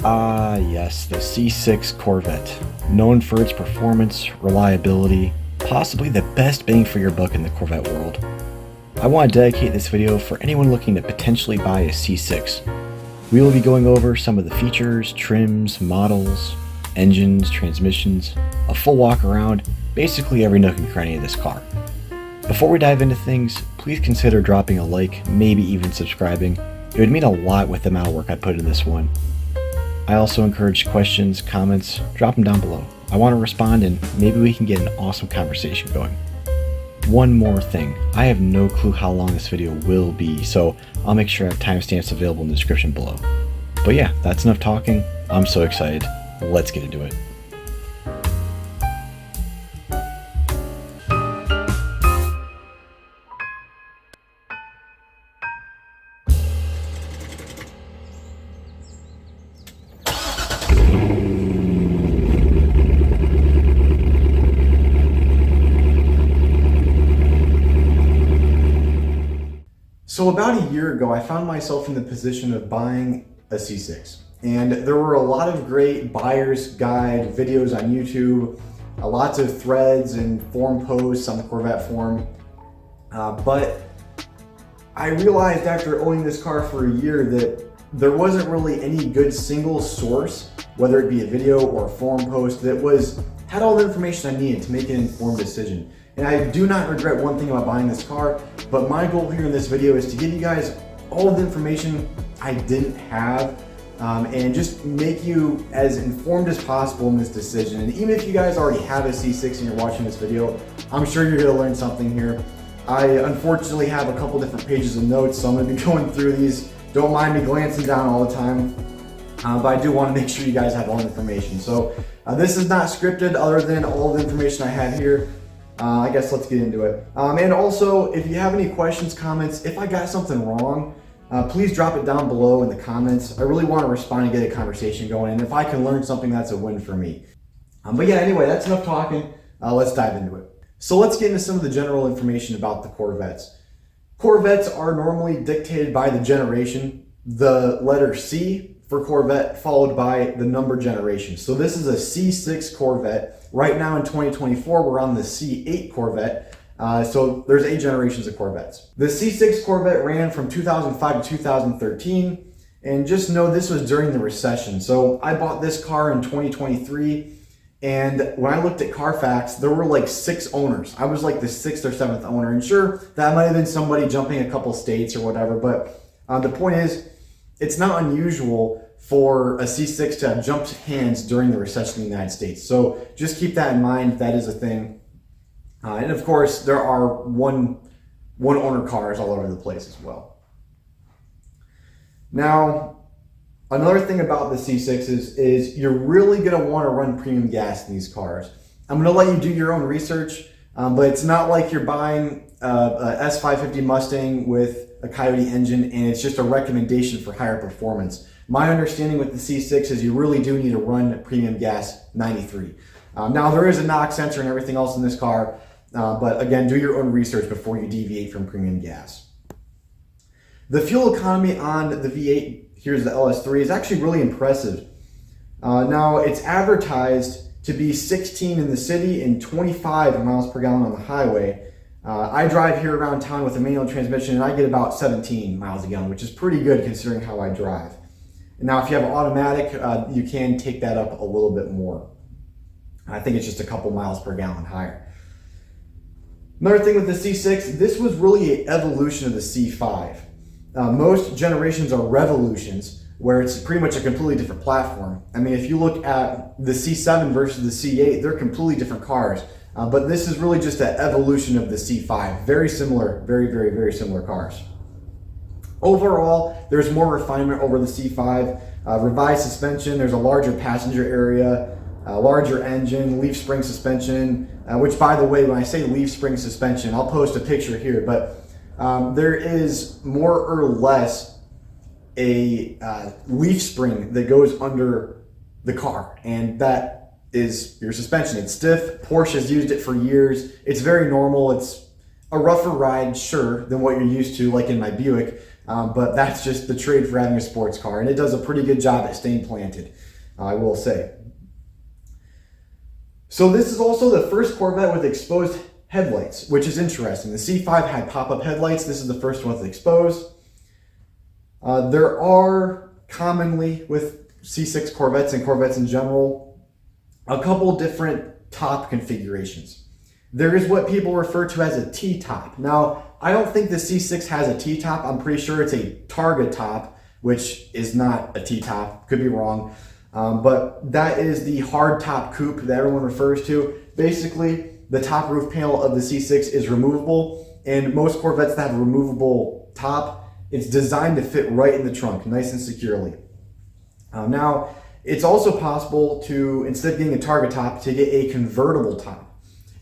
Ah, yes, the C6 Corvette. Known for its performance, reliability, possibly the best bang for your buck in the Corvette world. I want to dedicate this video for anyone looking to potentially buy a C6. We will be going over some of the features, trims, models, engines, transmissions, a full walk around, basically every nook and cranny of this car. Before we dive into things, please consider dropping a like, maybe even subscribing. It would mean a lot with the amount of work I put into this one. I also encourage questions, comments, drop them down below. I want to respond and maybe we can get an awesome conversation going. One more thing, I have no clue how long this video will be, so I'll make sure I have timestamps available in the description below. But yeah, that's enough talking. I'm so excited. Let's get into it. So about a year ago, I found myself in the position of buying a C6. And there were a lot of great buyer's guide videos on YouTube, lots of threads and forum posts on the Corvette forum. But I realized after owning this car for a year that there wasn't really any good single source, whether it be a video or a forum post, that had all the information I needed to make an informed decision. And I do not regret one thing about buying this car, but my goal here in this video is to give you guys all of the information I didn't have and just make you as informed as possible in this decision. And even if you guys already have a C6 and you're watching this video, I'm sure you're gonna learn something here. I unfortunately have a couple different pages of notes, so I'm gonna be going through these. Don't mind me glancing down all the time, but I do wanna make sure you guys have all the information. So this is not scripted other than all the information I have here. I guess let's get into it. And also, if you have any questions, comments, if I got something wrong, please drop it down below in the comments. I really want to respond and get a conversation going. And if I can learn something, that's a win for me. But yeah, anyway, that's enough talking. Let's dive into it. So let's get into some of the general information about the Corvettes. Corvettes are normally dictated by the generation, the letter C for Corvette, followed by the number generation. So this is a C6 Corvette. Right now in 2024, we're on the C8 Corvette. So there's 8 generations of Corvettes. The C6 Corvette ran from 2005 to 2013. And just know this was during the recession. So I bought this car in 2023. And when I looked at Carfax, there were like 6 owners. I was like the 6th or 7th owner. And sure, that might have been somebody jumping a couple states or whatever. But the point is, it's not unusual for a C6 to have jumped hands during the recession in the United States. So just keep that in mind. That is a thing. And of course, there are one owner cars all over the place as well. Now, another thing about the C6s is you're really going to want to run premium gas in these cars. I'm going to let you do your own research, but it's not like you're buying a S550 Mustang with a Coyote engine and it's just a recommendation for higher performance. My understanding with the C6 is you really do need to run premium gas 93. Now there is a NOx sensor and everything else in this car, but again, do your own research before you deviate from premium gas. The fuel economy on the V8, here's the LS3, is actually really impressive. Now it's advertised to be 16 in the city and 25 miles per gallon on the highway. I drive here around town with a manual transmission and I get about 17 miles a gallon, which is pretty good considering how I drive. Now, if you have an automatic, you can take that up a little bit more. I think it's just a couple miles per gallon higher. Another thing with the C6, this was really an evolution of the C5. Most generations are revolutions, where it's pretty much a completely different platform. I mean, if you look at the C7 versus the C8, they're completely different cars. But this is really just an evolution of the C5. Very similar, very, very, very similar cars. Overall, there's more refinement over the C5. Revised suspension, there's a larger passenger area, a larger engine, leaf spring suspension, which by the way, when I say leaf spring suspension, I'll post a picture here, but there is more or less a leaf spring that goes under the car, and that is your suspension. It's stiff. Porsche's used it for years. It's very normal. It's a rougher ride, sure, than what you're used to, like in my Buick. but that's just the trade for having a sports car, and it does a pretty good job at staying planted, I will say. So this is also the first Corvette with exposed headlights, which is interesting. The C5 had pop-up headlights. This is the first one with exposed. There are commonly with C6 Corvettes and Corvettes in general, a couple different top configurations. There is what people refer to as a T-top. Now, I don't think the C6 has a T-top. I'm pretty sure it's a Targa top, which is not a T-top. Could be wrong. But that is the hard top coupe that everyone refers to. Basically, the top roof panel of the C6 is removable, and most Corvettes that have a removable top, it's designed to fit right in the trunk, nice and securely. Now, it's also possible to, instead of getting a Targa top, to get a convertible top.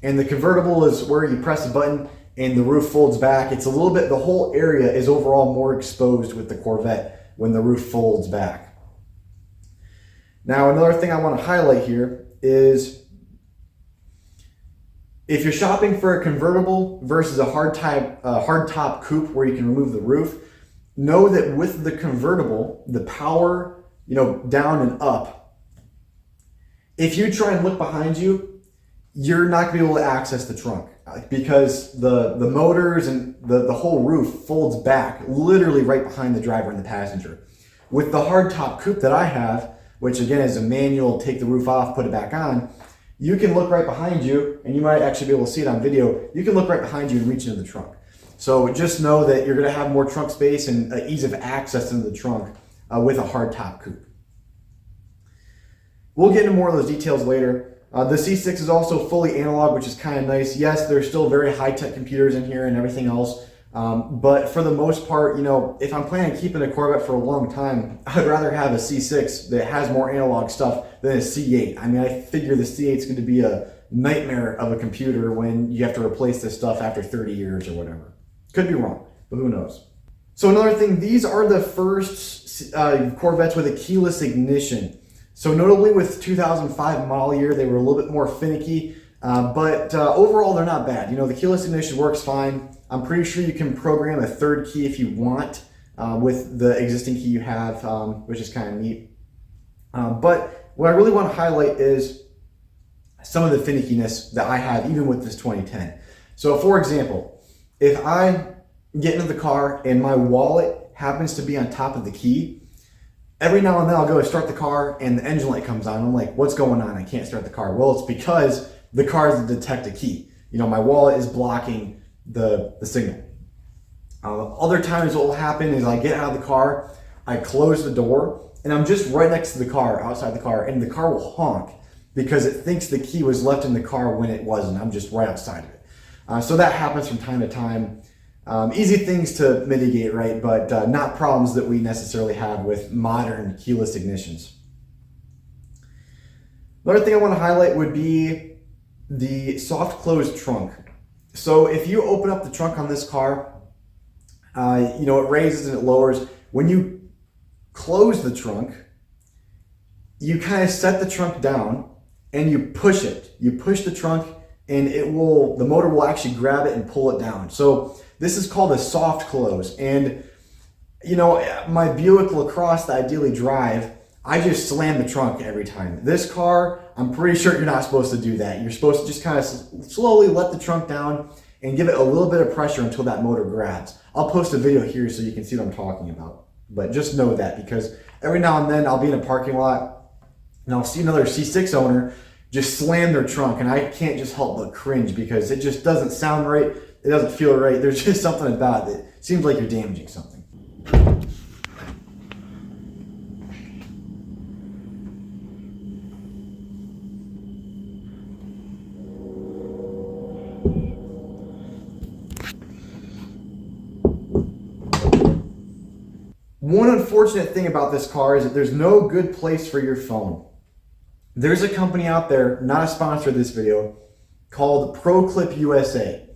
And the convertible is where you press a button and the roof folds back. It's a little bit, the whole area is overall more exposed with the Corvette when the roof folds back. Now, another thing I want to highlight here is if you're shopping for a convertible versus a hard top coupe where you can remove the roof, know that with the convertible, the power, down and up, if you try and look behind you, you're not going to be able to access the trunk because the motors and the whole roof folds back literally right behind the driver and the passenger. With the hardtop coupe that I have, which again is a manual, take the roof off, put it back on, you can look right behind you, and you might actually be able to see it on video. You can look right behind you and reach into the trunk. So just know that you're going to have more trunk space and ease of access into the trunk with a hardtop coupe. We'll get into more of those details later. The C6 is also fully analog, which is kind of nice. Yes, there's still very high-tech computers in here and everything else. But for the most part, if I'm planning on keeping a Corvette for a long time, I'd rather have a C6 that has more analog stuff than a C8. I mean, I figure the C8 is going to be a nightmare of a computer when you have to replace this stuff after 30 years or whatever. Could be wrong, but who knows? So another thing, these are the first Corvettes with a keyless ignition. So notably with 2005 model year, they were a little bit more finicky, but overall they're not bad. The keyless ignition works fine. I'm pretty sure you can program a third key if you want with the existing key you have, which is kind of neat. But what I really want to highlight is some of the finickiness that I have even with this 2010. So for example, if I get into the car and my wallet happens to be on top of the key, every now and then I'll go to start the car and the engine light comes on. I'm like, what's going on? I can't start the car. Well, it's because the car doesn't detect a key. My wallet is blocking the signal. Other times what will happen is I get out of the car, I close the door, and I'm just right next to the car, outside the car, and the car will honk because it thinks the key was left in the car when it wasn't. I'm just right outside of it. So that happens from time to time. Easy things to mitigate, right? But not problems that we necessarily have with modern keyless ignitions. Another thing I want to highlight would be the soft closed trunk. So if you open up the trunk on this car, it raises and it lowers. When you close the trunk, you kind of set the trunk down and you push it. You push the trunk and the motor will actually grab it and pull it down. So this is called a soft close. And, my Buick LaCrosse that I ideally drive, I just slam the trunk every time. This car, I'm pretty sure you're not supposed to do that. You're supposed to just kind of slowly let the trunk down and give it a little bit of pressure until that motor grabs. I'll post a video here so you can see what I'm talking about. But just know that, because every now and then I'll be in a parking lot and I'll see another C6 owner just slam their trunk, and I can't just help but cringe because it just doesn't sound right. It doesn't feel right. There's just something about it. It seems like you're damaging something. One unfortunate thing about this car is that there's no good place for your phone. There's a company out there, not a sponsor of this video, called ProClip USA.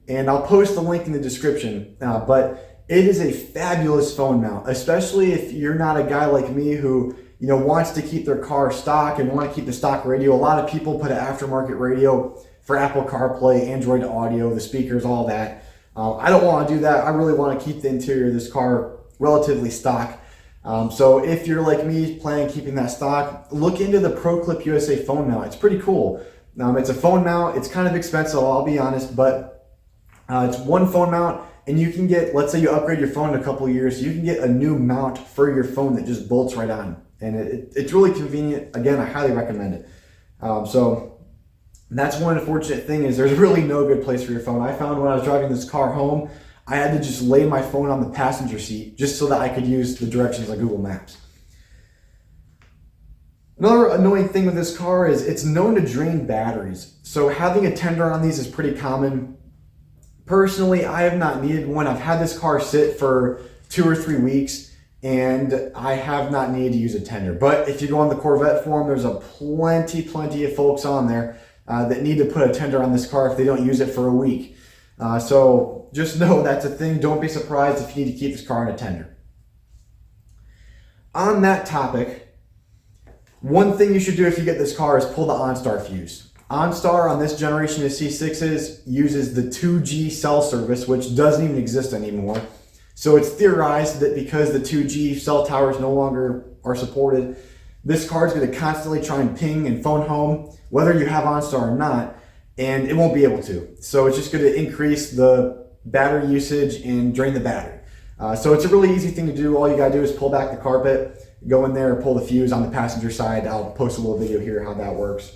And I'll post the link in the description, but it is a fabulous phone mount, especially if you're not a guy like me who wants to keep their car stock and want to keep the stock radio. A lot of people put an aftermarket radio for Apple CarPlay, Android Audio, the speakers, all that. I don't want to do that. I really want to keep the interior of this car relatively stock. So if you're like me, planning on keeping that stock, look into the ProClip USA phone mount. It's pretty cool. It's a phone mount. It's kind of expensive, I'll be honest, but it's one phone mount, and you can get, let's say you upgrade your phone in a couple of years, you can get a new mount for your phone that just bolts right on. And it's really convenient. Again, I highly recommend it. So that's one unfortunate thing, is there's really no good place for your phone. I found when I was driving this car home, I had to just lay my phone on the passenger seat just so that I could use the directions on Google Maps. Another annoying thing with this car is it's known to drain batteries. So having a tender on these is pretty common. Personally, I have not needed one. I've had this car sit for 2 or 3 weeks, and I have not needed to use a tender. But if you go on the Corvette forum, there's plenty of folks on there that need to put a tender on this car if they don't use it for a week. So just know that's a thing. Don't be surprised if you need to keep this car in a tender. On that topic, one thing you should do if you get this car is pull the OnStar fuse. OnStar on this generation of C6s uses the 2G cell service, which doesn't even exist anymore. So it's theorized that because the 2G cell towers no longer are supported, this car is going to constantly try and ping and phone home, whether you have OnStar or not, and it won't be able to. So it's just going to increase the battery usage and drain the battery. So it's a really easy thing to do. All you got to do is pull back the carpet, go in there and pull the fuse on the passenger side. I'll post a little video here how that works.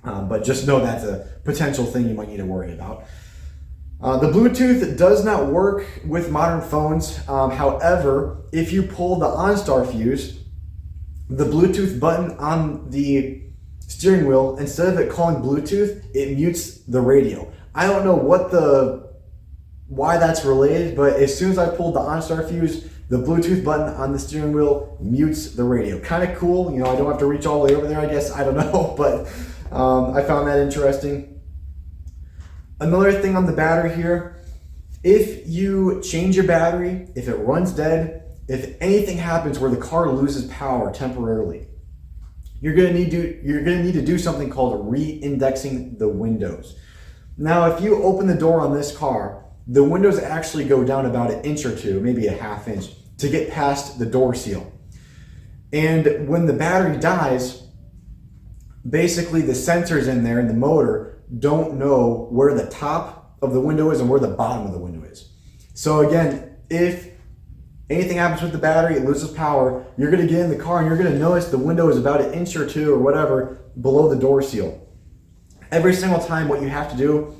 But just know that's a potential thing you might need to worry about. The Bluetooth does not work with modern phones. However, if you pull the OnStar fuse, the Bluetooth button on the steering wheel, instead of it calling Bluetooth, it mutes the radio. I don't know why that's related, but as soon as I pulled the OnStar fuse, the Bluetooth button on the steering wheel mutes the radio. Kind of cool. You know, I don't have to reach all the way over there, I guess. I don't know, but I found that interesting. Another thing on the battery here, if you change your battery, if it runs dead, if anything happens where the car loses power temporarily, you're gonna need to do something called re-indexing the windows. Now, if you open the door on this car, the windows actually go down about 1 inch or 2, maybe 1/2 inch, to get past the door seal. And when the battery dies, basically the sensors in there and the motor don't know where the top of the window is and where the bottom of the window is. So again, if anything happens with the battery, it loses power, you're gonna get in the car and you're gonna notice the window is about 1 inch or 2 or whatever below the door seal. Every single time, what you have to do,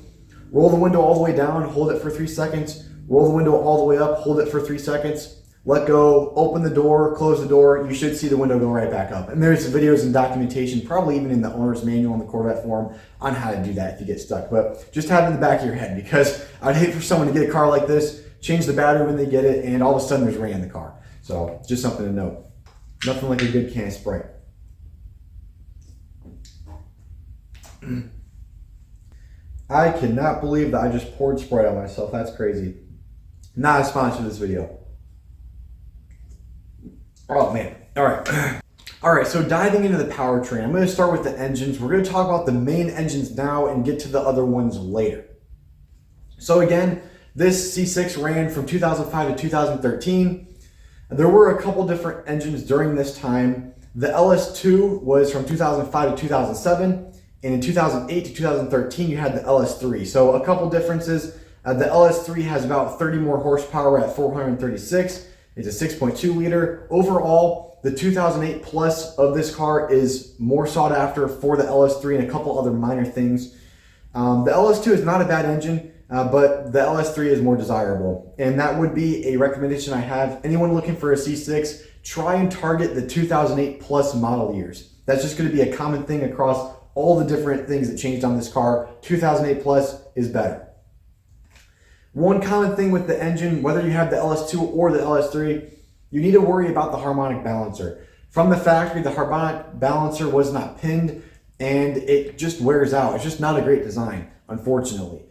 roll the window all the way down, hold it for 3 seconds, roll the window all the way up, hold it for 3 seconds, let go, open the door, close the door, you should see the window go right back up. And there's videos and documentation, probably even in the owner's manual on the Corvette forum, on how to do that if you get stuck. But just have it in the back of your head, because I'd hate for someone to get a car like this, change the battery when they get it, and all of a sudden there's rain in the car. So just something to note. Nothing like a good can of Sprite. I cannot believe that I just poured Sprite on myself. That's crazy. Not a sponsor of this video. Oh man. All right. All right, so diving into the powertrain, I'm going to start with the engines. We're going to talk about the main engines now and get to the other ones later. So again, this C6 ran from 2005 to 2013. There were a couple different engines during this time. The LS2 was from 2005 to 2007. And in 2008 to 2013, you had the LS3. So a couple differences. The LS3 has about 30 more horsepower at 436. It's a 6.2 liter. Overall, the 2008 Plus of this car is more sought after for the LS3 and a couple other minor things. The LS2 is not a bad engine, but the LS3 is more desirable. And that would be a recommendation I have. Anyone looking for a C6, try and target the 2008 Plus model years. That's just going to be a common thing across all the different things that changed on this car. 2008 Plus is better. One common thing with the engine, whether you have the LS2 or the LS3, you need to worry about the harmonic balancer. From the factory, the harmonic balancer was not pinned and it just wears out. It's just not a great design, unfortunately.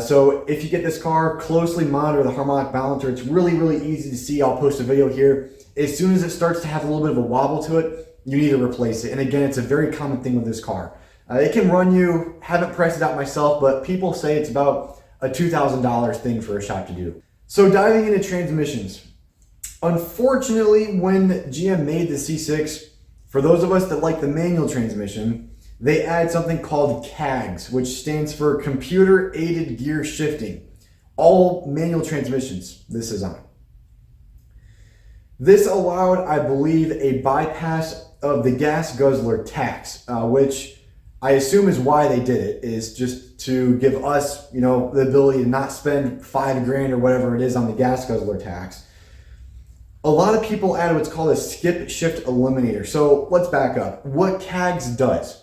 So if you get this car, closely monitor the harmonic balancer. It's really, really easy to see. I'll post a video here. As soon as it starts to have a little bit of a wobble to it, you need to replace it. And again, it's a very common thing with this car. It can run you, haven't priced it out myself, but people say it's about a $2,000 thing for a shop to do. So diving into transmissions. Unfortunately, when GM made the C6, for those of us that like the manual transmission, they add something called CAGS, which stands for Computer Aided Gear Shifting. All manual transmissions this is on. This allowed, I believe, a bypass of the gas guzzler tax, which I assume is why they did it, is just to give us, the ability to not spend $5,000 or whatever it is on the gas guzzler tax. A lot of people add what's called a skip shift eliminator. So let's back up. What CAGS does,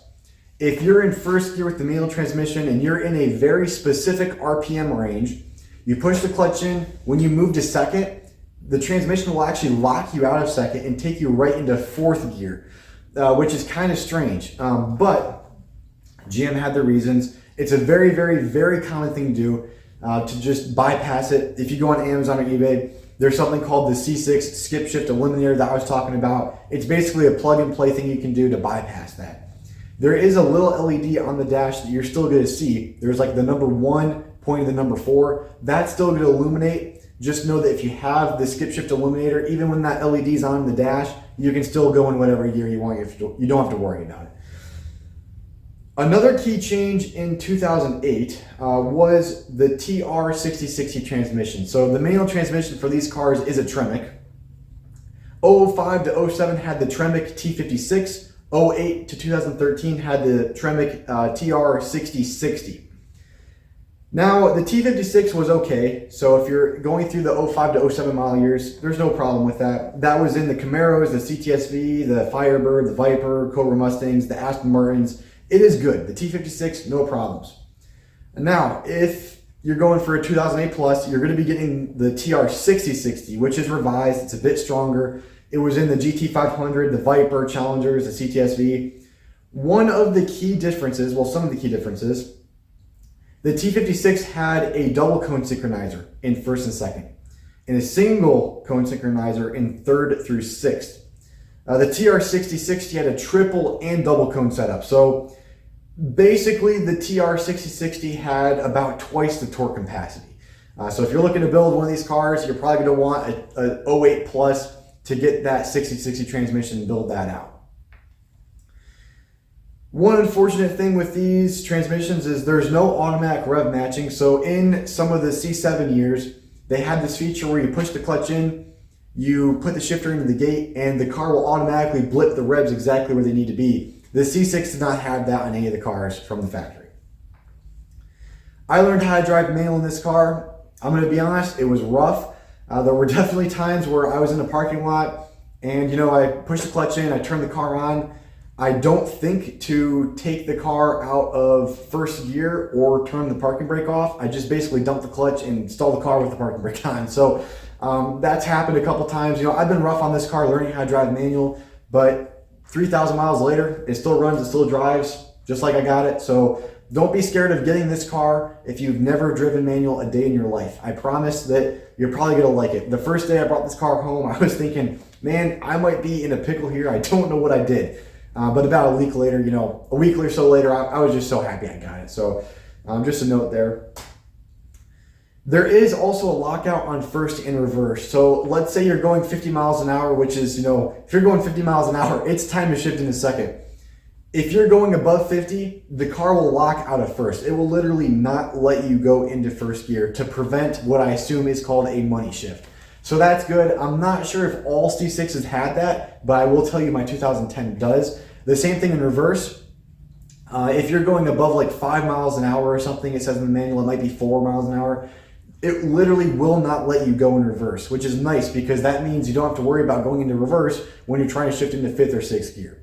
if you're in first gear with the manual transmission and you're in a very specific RPM range, you push the clutch in. When you move to second, the transmission will actually lock you out of second and take you right into fourth gear, which is kind of strange. But GM had their reasons. It's a very, very, very common thing to do, to just bypass it. If you go on Amazon or eBay, there's something called the C6 skip shift eliminator that I was talking about. It's basically a plug and play thing you can do to bypass that. There is a little LED on the dash that you're still going to see. There's like the number 1 pointing to the number 4. That's still going to illuminate. Just know that if you have the skip shift eliminator, even when that LED is on the dash, you can still go in whatever gear you want. You don't have to worry about it. Another key change in 2008 was the TR6060 transmission. So the manual transmission for these cars is a Tremec. 05 to 07 had the Tremec T56. 08 to 2013 had the Tremec TR6060. Now, the T56 was okay. So if you're going through the 05 to 07 model years, there's no problem with that. That was in the Camaros, the CTSV, the Firebird, the Viper, Cobra Mustangs, the Aston Martins. It is good. The T56, no problems. And now, if you're going for a 2008 plus, you're going to be getting the TR6060, which is revised. It's a bit stronger. It was in the GT500, the Viper, Challengers, the CTSV. One of the key differences, well, some of the key differences, the T56 had a double cone synchronizer in first and second, and a single cone synchronizer in third through sixth. The TR6060 had a triple and double cone setup. So basically, the TR6060 had about twice the torque capacity. So if you're looking to build one of these cars, you're probably going to want a 08 plus to get that 6060 transmission and build that out. One unfortunate thing with these transmissions is there's no automatic rev matching. So in some of the C7 years, they had this feature where you push the clutch in, you put the shifter into the gate, and the car will automatically blip the revs exactly where they need to be. The C6 did not have that on any of the cars from the factory. I learned how to drive manual in this car. I'm going to be honest, it was rough. There were definitely times where I was in a parking lot and, I pushed the clutch in, I turned the car on. I don't think to take the car out of first gear or turn the parking brake off. I just basically dumped the clutch and installed the car with the parking brake on. So that's happened a couple times. I've been rough on this car learning how to drive manual, but 3,000 miles later, it still runs, it still drives just like I got it. So don't be scared of getting this car if you've never driven manual a day in your life. I promise that you're probably gonna like it. The first day I brought this car home, I was thinking, man, I might be in a pickle here. I don't know what I did. But about a week later, a week or so later, I was just so happy I got it. So just a note there. There is also a lockout on first and reverse. So let's say you're going 50 miles an hour, which is, if you're going 50 miles an hour, it's time to shift into second. If you're going above 50, the car will lock out of first. It will literally not let you go into first gear to prevent what I assume is called a money shift. So that's good. I'm not sure if all C6s had that, but I will tell you my 2010 does. The same thing in reverse. If you're going above like 5 miles an hour or something, it says in the manual it might be 4 miles an hour. It literally will not let you go in reverse, which is nice because that means you don't have to worry about going into reverse when you're trying to shift into 5th or 6th gear.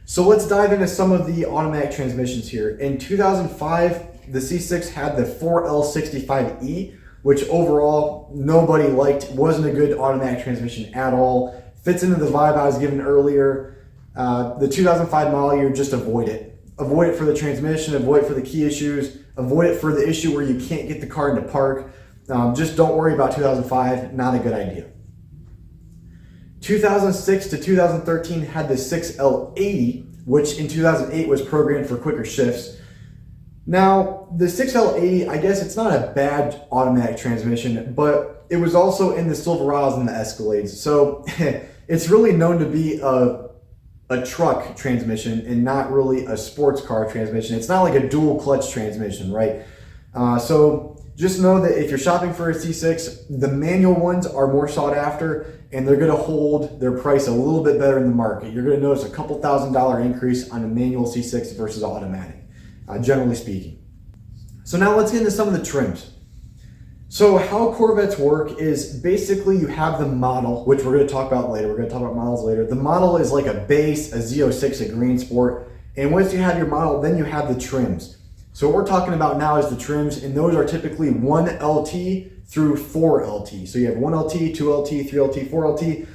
So let's dive into some of the automatic transmissions here. In 2005, the C6 had the 4L65E, which overall nobody liked, wasn't a good automatic transmission at all. Fits into the vibe I was given earlier. The 2005 model year, just avoid it. Avoid it for the transmission, avoid it for the key issues, avoid it for the issue where you can't get the car into park. Just don't worry about 2005, not a good idea. 2006 to 2013 had the 6L80, which in 2008 was programmed for quicker shifts. Now, the 6L80, I guess it's not a bad automatic transmission, but it was also in the Silverados and the Escalades. So it's really known to be a truck transmission and not really a sports car transmission. It's not like a dual clutch transmission, right? So just know that if you're shopping for a C6, the manual ones are more sought after, and they're going to hold their price a little bit better in the market. You're going to notice a couple $1,000 increase on a manual C6 versus automatic, generally speaking. So now let's get into some of the trims. So how Corvettes work is basically you have the model, which we're going to talk about later. We're going to talk about models later. The model is like a base, a Z06, a Green Sport. And once you have your model, then you have the trims. So what we're talking about now is the trims, and those are typically 1LT through 4LT. So you have 1LT, 2LT, 3LT, 4LT.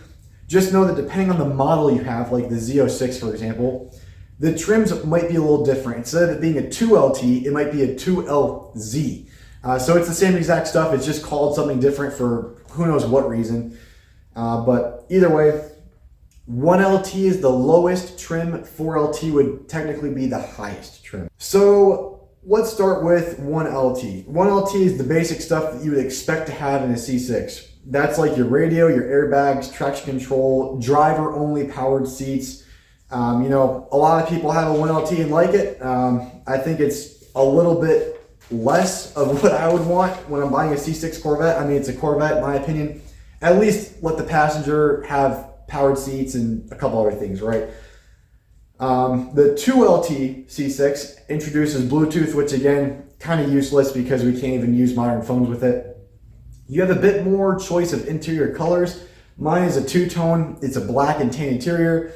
Just know that depending on the model you have, like the Z06 for example, the trims might be a little different. Instead of it being a 2LT, it might be a 2LZ. So it's the same exact stuff, it's just called something different for who knows what reason. But either way, 1LT is the lowest trim, 4LT would technically be the highest trim. So let's start with 1LT. 1LT is the basic stuff that you would expect to have in a C6. That's like your radio, your airbags, traction control, driver only powered seats. A lot of people have a 1LT and like it. I think it's a little bit less of what I would want when I'm buying a C6 Corvette. I mean, it's a Corvette in my opinion. At least let the passenger have powered seats and a couple other things, right? The 2LT C6 introduces Bluetooth, which again, kind of useless because we can't even use modern phones with it. You have a bit more choice of interior colors. Mine is a two-tone, it's a black and tan interior.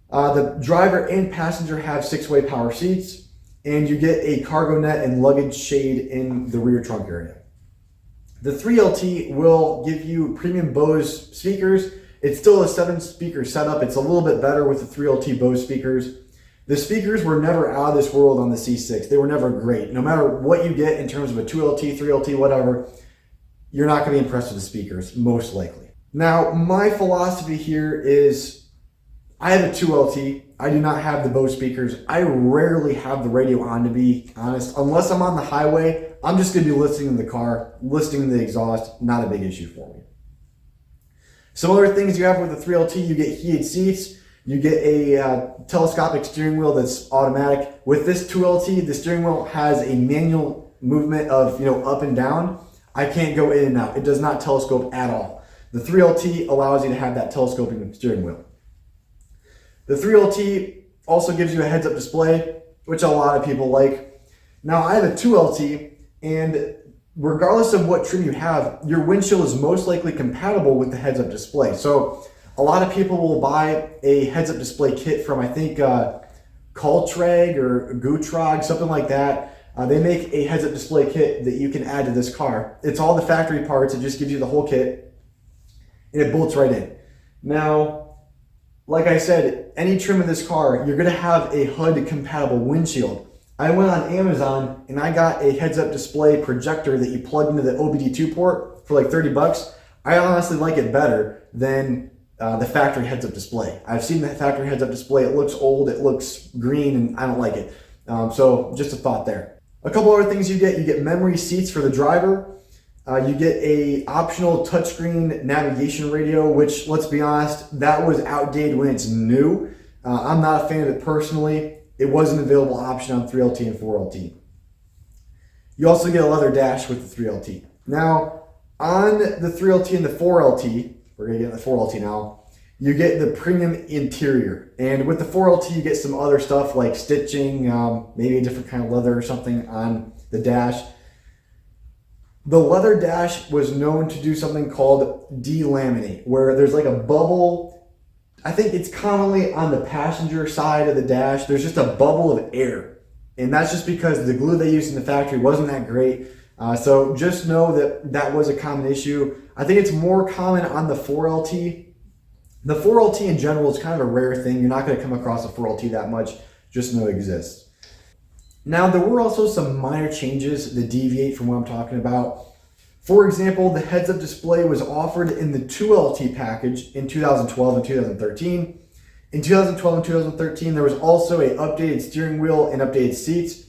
The driver and passenger have 6-way power seats. And you get a cargo net and luggage shade in the rear trunk area. The 3LT will give you premium Bose speakers. It's still a 7-speaker setup. It's a little bit better with the 3LT Bose speakers. The speakers were never out of this world on the C6. They were never great. No matter what you get in terms of a 2LT, 3LT, whatever, you're not going to be impressed with the speakers, most likely. Now, my philosophy here is I have a 2LT. I do not have the Bose speakers. I rarely have the radio on, to be honest. Unless I'm on the highway, I'm just going to be listening to the car, listening to the exhaust. Not a big issue for me. Some other things you have with the 3LT, you get heated seats. You get a telescopic steering wheel that's automatic. With this 2LT, the steering wheel has a manual movement of up and down. I can't go in and out. It does not telescope at all. The 3LT allows you to have that telescoping steering wheel. The 3LT also gives you a heads-up display, which a lot of people like. Now, I have a 2LT, and regardless of what trim you have, your windshield is most likely compatible with the heads-up display. So a lot of people will buy a heads-up display kit from, I think, Coltrag or Gutrag, something like that. They make a heads-up display kit that you can add to this car. It's all the factory parts. It just gives you the whole kit, and it bolts right in. Now, like I said, any trim of this car, you're going to have a HUD-compatible windshield. I went on Amazon and I got a heads-up display projector that you plug into the OBD2 port for like 30 bucks. I honestly like it better than the factory heads-up display. I've seen the factory heads-up display. It looks old, it looks green, and I don't like it. So just a thought there. A couple other things you get memory seats for the driver. You get a optional touchscreen navigation radio, which, let's be honest, that was outdated when it's new. I'm not a fan of it personally. It was an available option on 3LT and 4LT. You also get a leather dash with the 3LT. Now, on the 3LT and the 4LT, we're going to get into the 4LT now, you get the premium interior. And with the 4LT, you get some other stuff like stitching, maybe a different kind of leather or something on the dash. The leather dash was known to do something called delaminate, where there's like a bubble. I think it's commonly on the passenger side of the dash. There's just a bubble of air. And that's just because the glue they used in the factory wasn't that great. So just know that that was a common issue. I think it's more common on the 4LT. The 4LT in general is kind of a rare thing. You're not going to come across a 4LT that much. Just know it exists. Now, there were also some minor changes that deviate from what I'm talking about. For example, the heads-up display was offered in the 2LT package in 2012 and 2013. In 2012 and 2013, there was also an updated steering wheel and updated seats.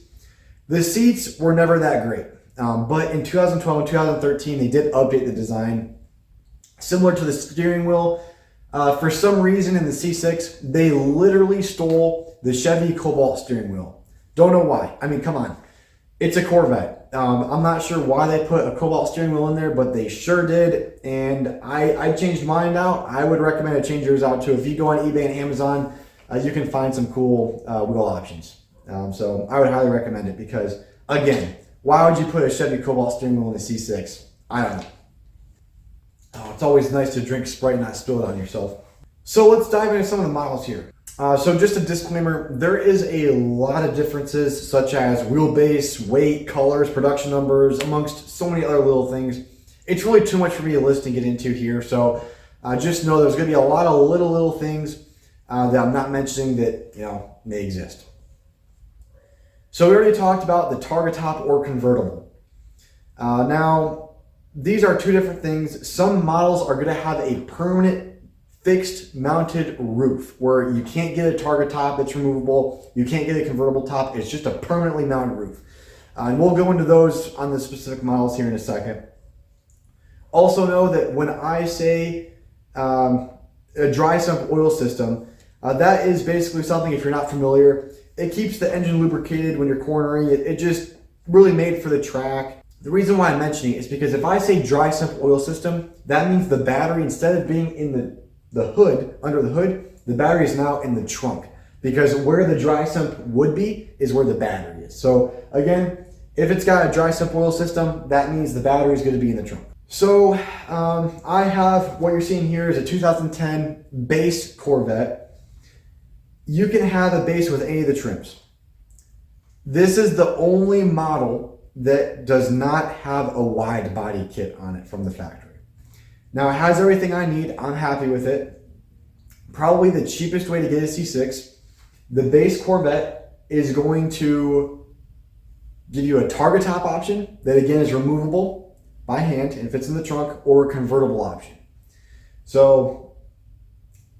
The seats were never that great, but in 2012 and 2013, they did update the design. Similar to the steering wheel, for some reason in the C6, they literally stole the Chevy Cobalt steering wheel. Don't know why. I mean, come on. It's a Corvette. I'm not sure why they put a Cobalt steering wheel in there, but they sure did. And I changed mine out. I would recommend to change yours out too. If you go on eBay and Amazon, you can find some cool wheel options. So I would highly recommend it because, again, why would you put a Chevy Cobalt steering wheel in a C6? I don't know. Oh, it's always nice to drink Sprite and not spill it on yourself. So let's dive into some of the models here. So just a disclaimer, there is a lot of differences such as wheelbase, weight, colors, production numbers, amongst so many other little things. It's really too much for me to list and get into here. So just know there's going to be a lot of little things that I'm not mentioning that, may exist. So we already talked about the target top or convertible. Now, these are two different things. Some models are going to have a permanent fixed mounted roof where you can't get a target top that's removable. You can't get a convertible top. It's just a permanently mounted roof. And we'll go into those on the specific models here in a second. Also know that when I say a dry sump oil system, that is basically something, if you're not familiar, it keeps the engine lubricated when you're cornering. It just really made for the track. The reason why I'm mentioning it is because if I say dry sump oil system, that means the battery, instead of being in the hood, under the hood, the battery is now in the trunk. Because where the dry sump would be is where the battery is. So again, if it's got a dry sump oil system, that means the battery is going to be in the trunk. So I have, what you're seeing here is a 2010 base Corvette. You can have a base with any of the trims. This is the only model that does not have a wide body kit on it from the factory. Now it has everything I need. I'm happy with it. Probably the cheapest way to get a C6. The base Corvette is going to give you a target top option that again is removable by hand and fits in the trunk, or a convertible option. So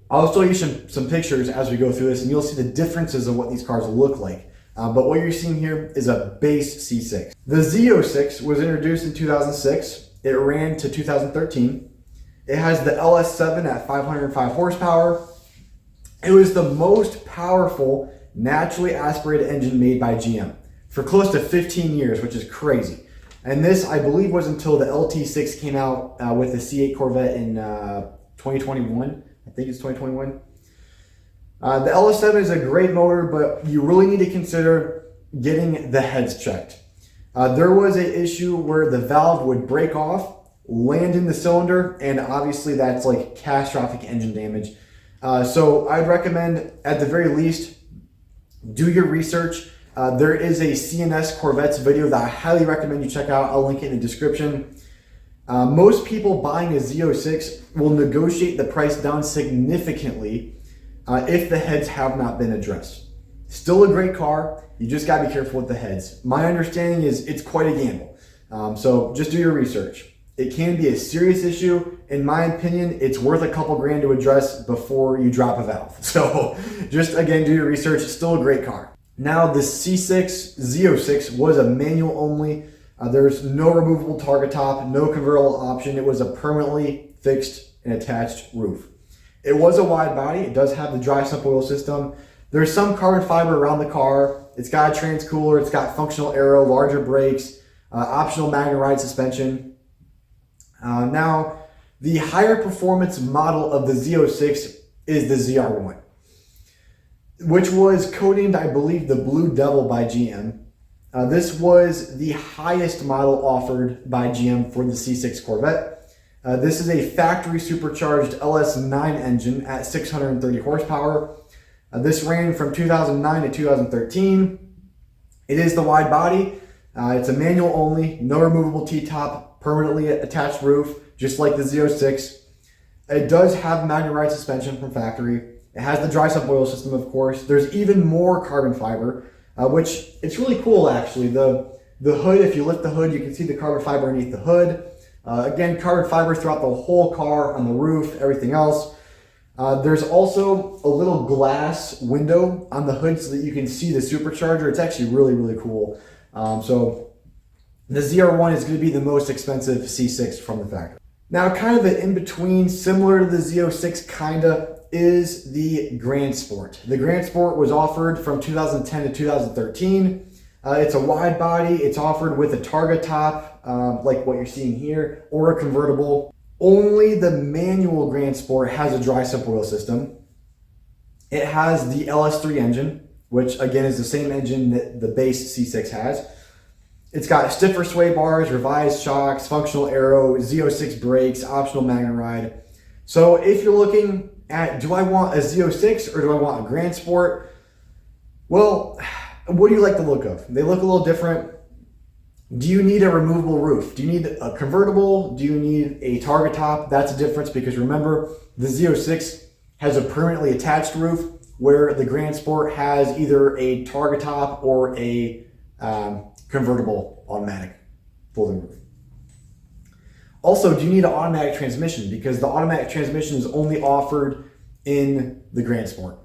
I'll show you some pictures as we go through this and you'll see the differences of what these cars look like. But what you're seeing here is a base C6. The Z06 was introduced in 2006. It ran to 2013. It has the LS7 at 505 horsepower. It was the most powerful naturally aspirated engine made by GM for close to 15 years, which is crazy. And this, I believe, was until the LT6 came out with the C8 Corvette in 2021. I think it's 2021. The LS7 is a great motor, but you really need to consider getting the heads checked. There was an issue where the valve would break off, land in the cylinder, and obviously that's like catastrophic engine damage. So I'd recommend, at the very least, do your research. There is a CNS Corvettes video that I highly recommend you check out. I'll link it in the description. Most people buying a Z06 will negotiate the price down significantly if the heads have not been addressed. Still a great car, you just gotta be careful with the heads. My understanding is it's quite a gamble. So just do your research. It can be a serious issue. In my opinion, it's worth a couple grand to address before you drop a valve. So just again, do your research. It's still a great car. Now the C6 Z06 was a manual only. There's no removable target top, no convertible option. It was a permanently fixed and attached roof. It was a wide body. It does have the dry sump oil system. There's some carbon fiber around the car. It's got a trans-cooler. It's got functional aero, larger brakes, optional magnet ride suspension. Now, the higher performance model of the Z06 is the ZR1, which was codenamed, I believe, the Blue Devil by GM. This was the highest model offered by GM for the C6 Corvette. This is a factory supercharged LS9 engine at 630 horsepower. This ran from 2009 to 2013. It is the wide body. It's a manual only, no removable T-top, permanently attached roof, just like the Z06. It does have magnet ride suspension from factory. It has the dry sump oil system, of course. There's even more carbon fiber, which it's really cool actually. The hood, if you lift the hood, you can see the carbon fiber underneath the hood. Again, carbon fiber throughout the whole car, on the roof, everything else. There's also a little glass window on the hood so that you can see the supercharger. It's actually really, really cool. So the ZR1 is going to be the most expensive C6 from the factory. Now, kind of an in-between, similar to the Z06, kinda, is the Grand Sport. The Grand Sport was offered from 2010 to 2013. It's a wide body. It's offered with a Targa top, like what you're seeing here, or a convertible. Only the manual Grand Sport has a dry sump oil system. It has the LS3 engine, which again is the same engine that the base C6 has. It's got stiffer sway bars, revised shocks, functional aero, Z06 brakes, optional magnet ride. So if you're looking at, do I want a Z06 or do I want a Grand Sport? Well, what do you like the look of? They look a little different. Do you need a removable roof? Do you need a convertible? Do you need a Targa top? That's a difference, because remember, the Z06 has a permanently attached roof, where the Grand Sport has either a Targa top or a convertible automatic folding roof. Also, do you need an automatic transmission? Because the automatic transmission is only offered in the Grand Sport.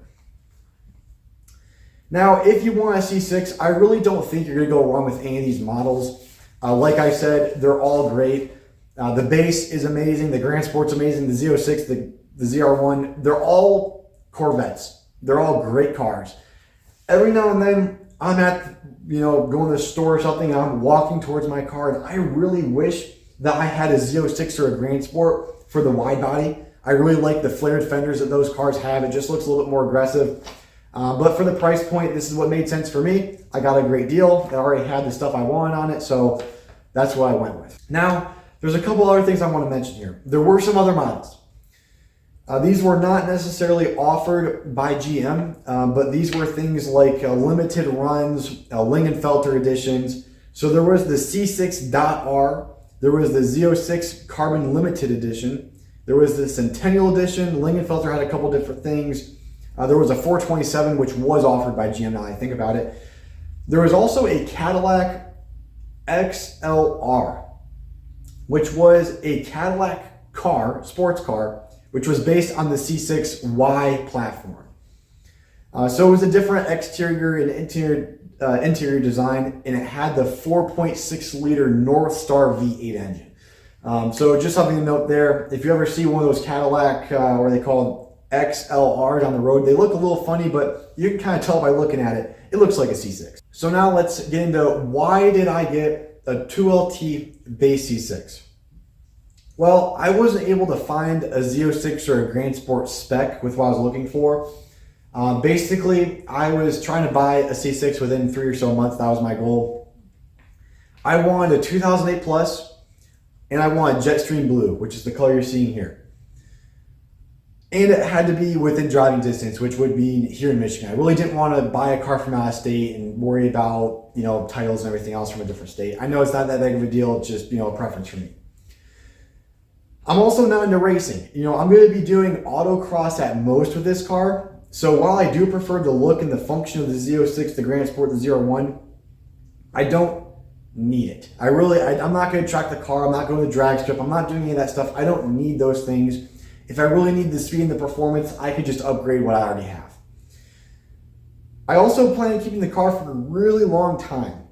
Now, if you want a C6, I really don't think you're going to go wrong with any of these models. Like I said, they're all great. The base is amazing. The Grand Sport's amazing. The Z06, the ZR1, they're all Corvettes. They're all great cars. Every now and then, I'm at, going to the store or something, and I'm walking towards my car, and I really wish that I had a Z06 or a Grand Sport for the wide body. I really like the flared fenders that those cars have. It just looks a little bit more aggressive. But for the price point, this is what made sense for me. I got a great deal. It already had the stuff I wanted on it, so that's what I went with. Now, there's a couple other things I want to mention here. There were some other models. These were not necessarily offered by GM, but these were things like limited runs, Lingenfelter editions. So there was the C6.R, there was the Z06 Carbon Limited Edition, there was the Centennial Edition. Lingenfelter had a couple different things. There was a 427, which was offered by GM, now I think about it. There was also a Cadillac XLR, which was a Cadillac car, sports car, which was based on the C6Y platform. So it was a different exterior and interior design, and it had the 4.6 liter North Star V8 engine. So just something to note there. If you ever see one of those Cadillac, what are they called, XLRs on the road, they look a little funny, but you can kind of tell by looking at it, it looks like a C6. So now let's get into why did I get a 2LT base C6? Well, I wasn't able to find a Z06 or a Grand Sport spec with what I was looking for. Basically, I was trying to buy a C6 within 3 or so months. That was my goal. I wanted a 2008 Plus, and I wanted Jetstream Blue, which is the color you're seeing here. And it had to be within driving distance, which would be here in Michigan. I really didn't want to buy a car from out of state and worry about, titles and everything else from a different state. I know it's not that big of a deal. It's just, a preference for me. I'm also not into racing. I'm going to be doing autocross at most with this car. So while I do prefer the look and the function of the Z06, the Grand Sport, the ZR1, I don't need it. I'm not going to track the car. I'm not going to drag strip. I'm not doing any of that stuff. I don't need those things. If I really need the speed and the performance, I could just upgrade what I already have. I also plan on keeping the car for a really long time.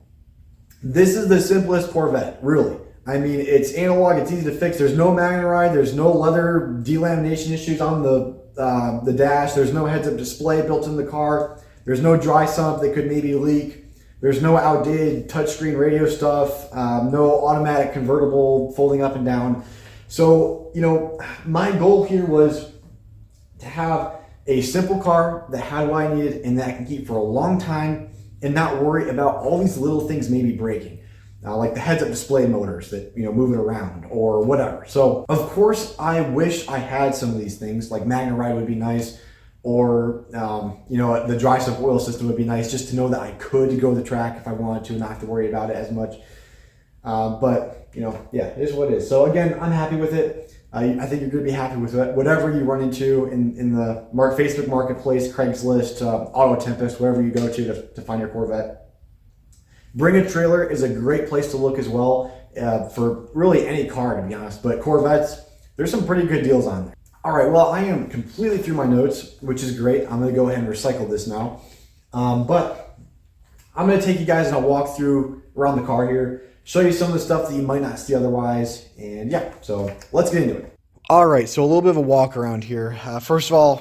This is the simplest Corvette, really. I mean, it's analog, it's easy to fix. There's no magnet ride, there's no leather delamination issues on the dash, there's no heads-up display built in the car, there's no dry sump that could maybe leak, there's no outdated touchscreen radio stuff, no automatic convertible folding up and down. So, my goal here was to have a simple car that had what I needed and that I can keep for a long time and not worry about all these little things maybe breaking. Like the heads-up display motors that, move it around or whatever. So, of course, I wish I had some of these things, like magnet ride would be nice, or, the dry sump oil system would be nice, just to know that I could go the track if I wanted to and not have to worry about it as much. But, yeah, it is what it is. So, again, I'm happy with it. I think you're going to be happy with it. Whatever you run into in the Facebook Marketplace, Craigslist, Auto Tempest, wherever you go to find your Corvette. Bring a Trailer is a great place to look as well for really any car, to be honest. But Corvettes, there's some pretty good deals on there. All right, well, I am completely through my notes, which is great. I'm going to go ahead and recycle this now. But I'm going to take you guys on a walk through around the car here, show you some of the stuff that you might not see otherwise, and yeah, so let's get into it. All right, so a little bit of a walk around here. First of all,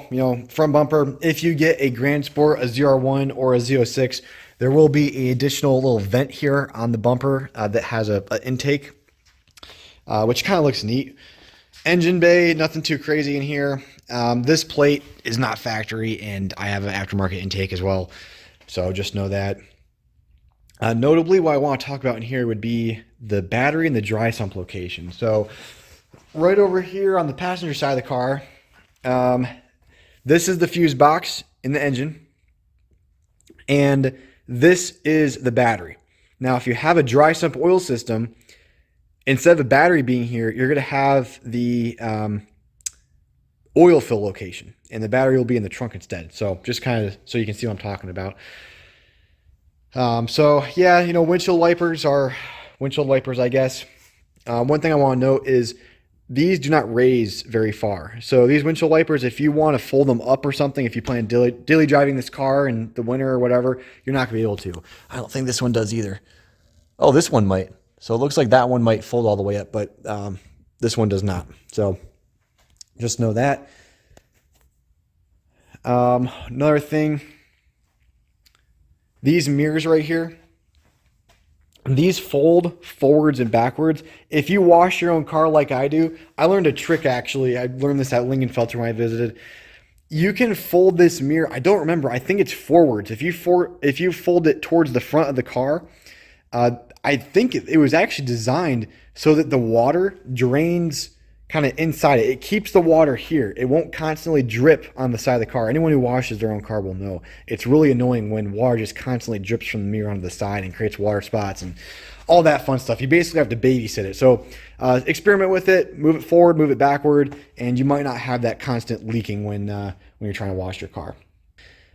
front bumper, if you get a Grand Sport, a ZR1 or a Z06, there will be an additional little vent here on the bumper that has an intake, which kind of looks neat. Engine bay, nothing too crazy in here. This plate is not factory, and I have an aftermarket intake as well, so just know that. Notably, what I want to talk about in here would be the battery and the dry sump location. So right over here on the passenger side of the car, this is the fuse box in the engine, and this is the battery. Now, if you have a dry sump oil system, instead of a battery being here, you're going to have the oil fill location, and the battery will be in the trunk instead. So just kind of so you can see what I'm talking about. So yeah, windshield wipers are windshield wipers, I guess. One thing I want to note is these do not raise very far. So these windshield wipers, if you want to fold them up or something, if you plan daily driving this car in the winter or whatever, you're not going to be able to. I don't think this one does either. Oh, this one might. So it looks like that one might fold all the way up, but this one does not. So just know that. Another thing, these mirrors right here, these fold forwards and backwards. If you wash your own car like I do, I learned a trick actually. I learned this at Lingenfelter when I visited. You can fold this mirror. I don't remember. I think it's forwards. If you fold it towards the front of the car, I think it was actually designed so that the water drains kind of inside it. It keeps the water here. It won't constantly drip on the side of the car. Anyone who washes their own car will know. It's really annoying when water just constantly drips from the mirror onto the side and creates water spots and all that fun stuff. You basically have to babysit it. So experiment with it, move it forward, move it backward, and you might not have that constant leaking when you're trying to wash your car.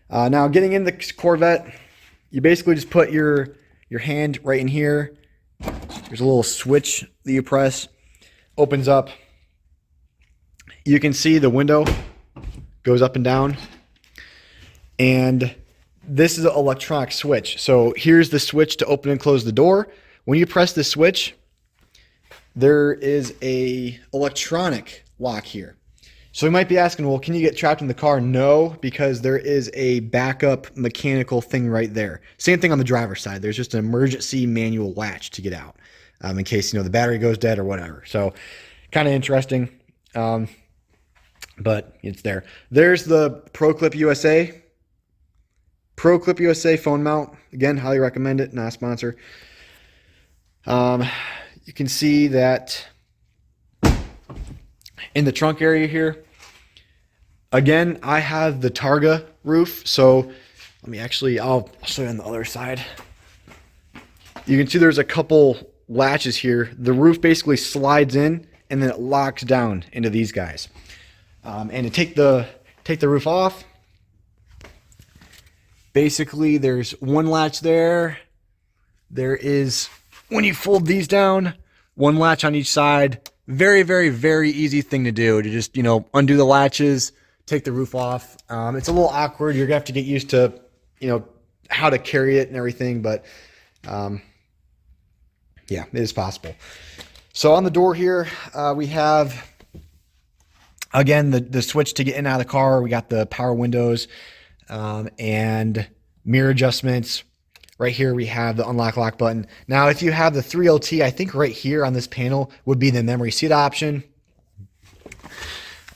Now getting in the Corvette, you basically just put your hand right in here. There's a little switch that you press, opens up. You can see the window goes up and down, and this is an electronic switch. So here's the switch to open and close the door. When you press the switch, there is a electronic lock here. So you might be asking, well, can you get trapped in the car? No, because there is a backup mechanical thing right there. Same thing on the driver's side. There's just an emergency manual latch to get out in case, the battery goes dead or whatever. So kind of interesting, but it's there. There's the ProClip USA. ProClip USA phone mount. Again, highly recommend it. Not a sponsor. You can see that in the trunk area here. Again, I have the Targa roof, so I'll show you on the other side. You can see there's a couple latches here. The roof basically slides in and then it locks down into these guys. And to take the roof off, basically there's one latch there. There is, when you fold these down, one latch on each side. Very, very, very easy thing to do, to just, undo the latches, take the roof off. It's a little awkward. You're going to have to get used to, how to carry it and everything, but yeah, it is possible. So on the door here, we have, again, the switch to get in and out of the car. We got the power windows and mirror adjustments. Right here we have the unlock lock button. Now, if you have the 3LT, I think right here on this panel would be the memory seat option.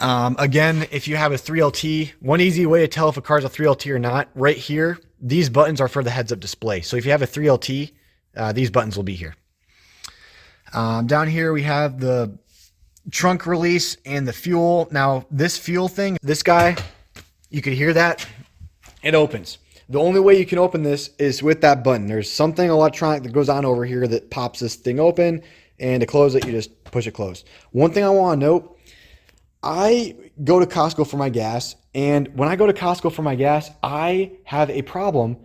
Again, if you have a 3LT, one easy way to tell if a car is a 3LT or not, right here, these buttons are for the heads-up display. So if you have a 3LT, these buttons will be here. Down here we have the trunk release and the fuel. Now, this fuel thing, this guy, you can hear that, it opens. The only way you can open this is with that button. There's something electronic that goes on over here that pops this thing open, and to close it, you just push it closed. One thing I want to note, I go to Costco for my gas, and when I go to Costco for my gas, I have a problem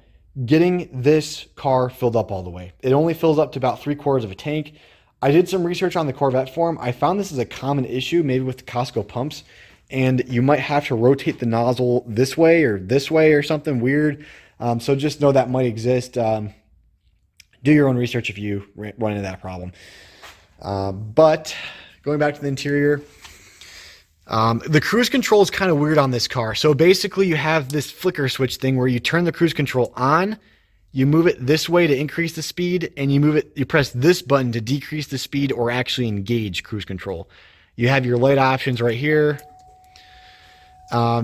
getting this car filled up all the way. It only fills up to about 3/4 of a tank. I did some research on the Corvette forum. I found this is a common issue, maybe with the Costco pumps, and you might have to rotate the nozzle this way or something weird. So just know that might exist. Do your own research if you run into that problem. But going back to the interior, the cruise control is kind of weird on this car. So basically you have this flicker switch thing where you turn the cruise control on, you move it this way to increase the speed, and you press this button to decrease the speed or actually engage cruise control. You have your light options right here.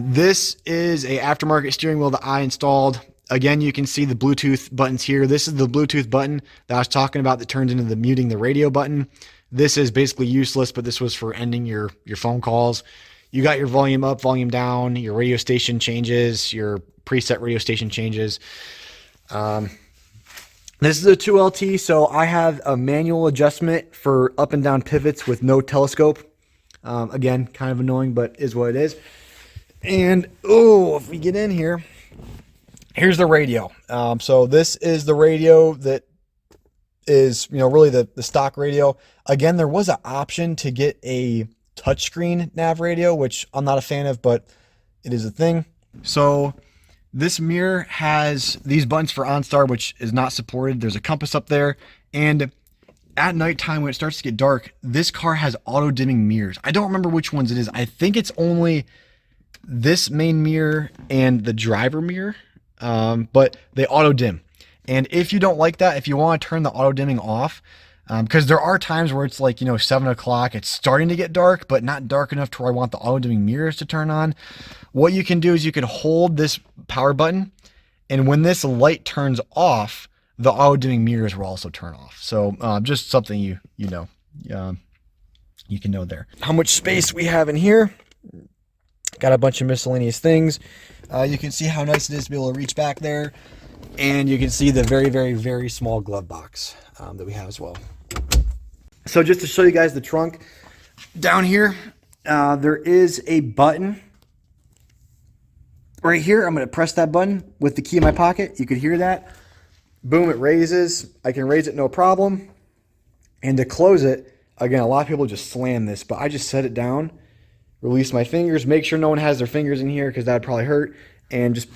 This is a aftermarket steering wheel that I installed. Again, you can see the Bluetooth buttons here. This is the Bluetooth button that I was talking about that turns into the muting the radio button. This is basically useless, but this was for ending your phone calls. You got your volume up, volume down, your radio station changes, your preset radio station changes. This is a 2LT, so I have a manual adjustment for up and down pivots with no telescope. Again, kind of annoying, but is what it is. And, if we get in here, here's the radio. So this is the radio that is, really the stock radio. Again, there was an option to get a touchscreen nav radio, which I'm not a fan of, but it is a thing. So this mirror has these buttons for OnStar, which is not supported. There's a compass up there. And at nighttime, when it starts to get dark, this car has auto dimming mirrors. I don't remember which ones it is. I think it's only this main mirror and the driver mirror, but they auto dim. And if you don't like that, if you want to turn the auto dimming off, because there are times where it's like, 7 o'clock, it's starting to get dark, but not dark enough to where I want the auto dimming mirrors to turn on. What you can do is you can hold this power button, and when this light turns off, the auto dimming mirrors will also turn off. So just something you can know there. How much space we have in here. Got a bunch of miscellaneous things. You can see how nice it is to be able to reach back there. And you can see the very, very, very small glove box that we have as well. So just to show you guys the trunk, down here, there is a button right here. I'm going to press that button with the key in my pocket. You could hear that. Boom, it raises. I can raise it no problem. And to close it, again, a lot of people just slam this, but I just set it down, release my fingers, make sure no one has their fingers in here because that would probably hurt, and just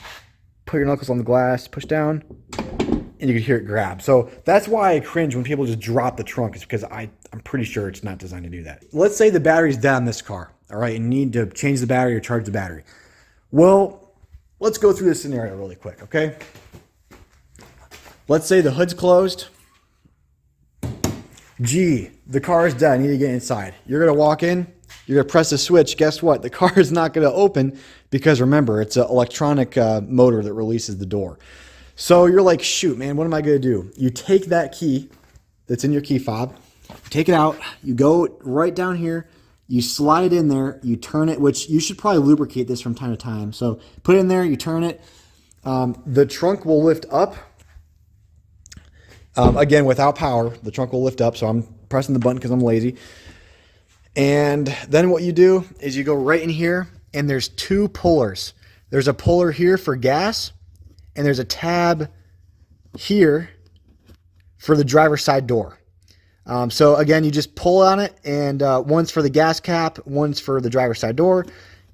put your knuckles on the glass, push down, and you can hear it grab. So that's why I cringe when people just drop the trunk, is because I'm pretty sure it's not designed to do that. Let's say the battery's dead on this car, all right, and you need to change the battery or charge the battery. Well, let's go through this scenario really quick, okay? Let's say the hood's closed. Gee, the car is dead. I need to get inside. You're going to walk in. You're going to press the switch. Guess what? The car is not going to open because, remember, it's an electronic motor that releases the door. So you're like, shoot, man, what am I going to do? You take that key that's in your key fob. You take it out. You go right down here. You slide it in there. You turn it, which you should probably lubricate this from time to time. So put it in there. You turn it. The trunk will lift up. Again, without power, the trunk will lift up. So I'm pressing the button because I'm lazy. And then what you do is you go right in here, and there's two pullers. There's a puller here for gas, and there's a tab here for the driver's side door. So again, you just pull on it, and one's for the gas cap, one's for the driver's side door.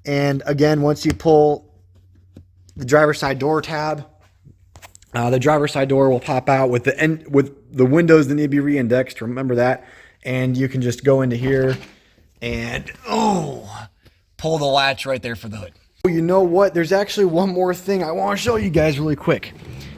And again, once you pull the driver's side door tab, the driver's side door will pop out with the windows that need to be re-indexed. Remember that. And you can just go into here and pull the latch right there for the hood. You know what? There's actually one more thing I want to show you guys really quick.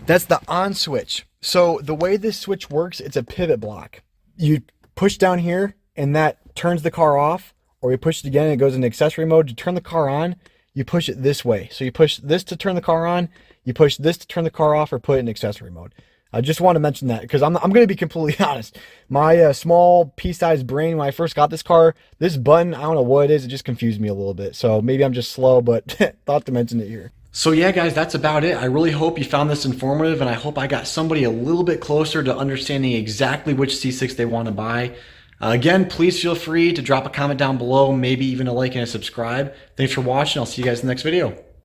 That's the on switch. So the way this switch works, it's a pivot block. You push down here and that turns the car off, or you push it again and it goes into accessory mode. To turn the car on, you push it this way. So you push this to turn the car on, you push this to turn the car off, or put it in accessory mode. I just want to mention that because I'm going to be completely honest. My small pea-sized brain, when I first got this car, this button, I don't know what it is. It just confused me a little bit. So maybe I'm just slow, but thought to mention it here. So yeah, guys, that's about it. I really hope you found this informative, and I hope I got somebody a little bit closer to understanding exactly which C6 they want to buy. Again, please feel free to drop a comment down below, maybe even a like and a subscribe. Thanks for watching. I'll see you guys in the next video.